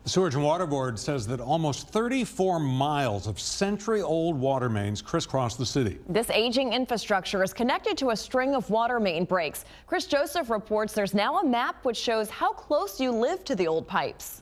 The Sewage and Water Board says that almost 34 miles of century-old water mains crisscross the city. This aging infrastructure is connected to a string of water main breaks. Chris Joseph reports there's now a map which shows how close you live to the old pipes.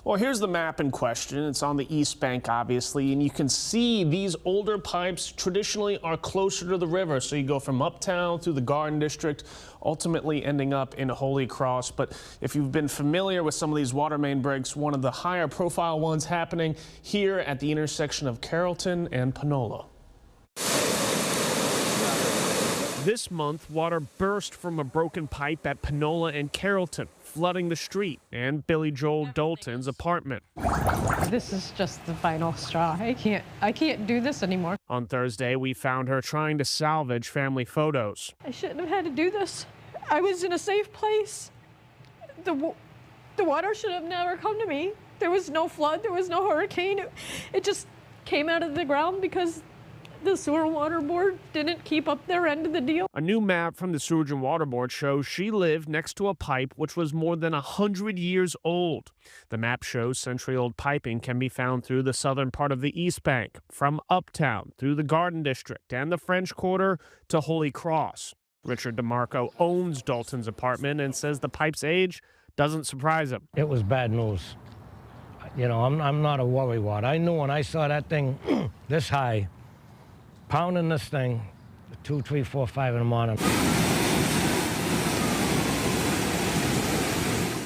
Well, here's the map in question. It's on the East Bank, obviously, and you can see these older pipes traditionally are closer to the river. So you go from uptown through the Garden District, ultimately ending up in Holy Cross. But if you've been familiar with some of these water main breaks, one of the higher profile ones happening here at the intersection of Carrollton and Panola. This month, water burst from a broken pipe at Panola and Carrollton, flooding the street and Billy Joel Dalton's apartment. This is just the final straw. I can't do this anymore. On Thursday, we found her trying to salvage family photos. I shouldn't have had to do this. I was in a safe place. The water should have never come to me. There was no flood. There was no hurricane. It just came out of the ground because the Sewer and Water Board didn't keep up their end of the deal. A new map from the Sewage and Water Board shows she lived next to a pipe which was more than 100 years old. The map shows century-old piping can be found through the southern part of the East Bank, from Uptown through the Garden District and the French Quarter to Holy Cross. Richard DeMarco owns Dalton's apartment and says the pipe's age doesn't surprise him. It was bad news. You know, I'm not a worrywart. I knew when I saw that thing this high, pounding this thing 2, 3, 4, 5 in the morning.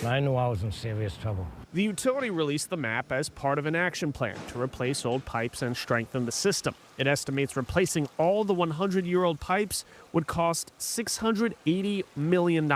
I knew I was in serious trouble. The utility released the map as part of an action plan to replace old pipes and strengthen the system. It estimates replacing all the 100-year-old pipes would cost $680 million.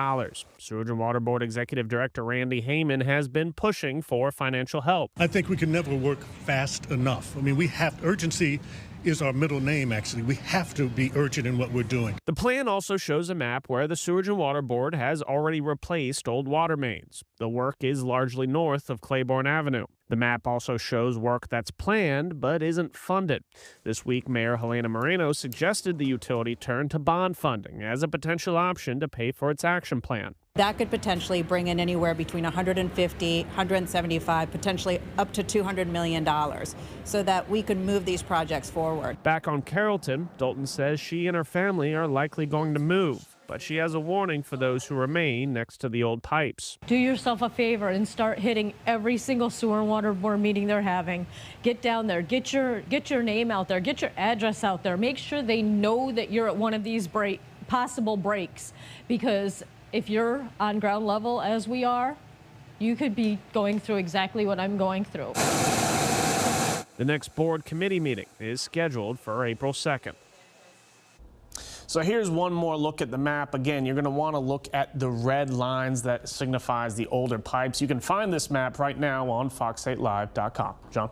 Sewage and Water Board Executive Director Randy Heyman has been pushing for financial help. I think we can never work fast enough. I mean, urgency is our middle name, actually. We have to be urgent in what we're doing. The plan also shows a map where the Sewage and Water Board has already replaced old water mains. The work is largely north of Claiborne Avenue. The map also shows work that's planned but isn't funded. This week, Mayor Helena Moreno suggested the utility turn to bond funding as a potential option to pay for its action plan. That could potentially bring in anywhere between 150, 175, potentially up to $200 million so that we could move these projects forward. Back on Carrollton, Dalton says she and her family are likely going to move, but she has a warning for those who remain next to the old pipes. Do yourself a favor and start hitting every single Sewer and Water Board meeting they're having. Get down there, get your name out there, get your address out there. Make sure they know that you're at one of these possible breaks, because if you're on ground level as we are, you could be going through exactly what I'm going through. The next board committee meeting is scheduled for April 2nd. So here's one more look at the map. Again, you're going to want to look at the red lines that signifies the older pipes. You can find this map right now on fox8live.com. John?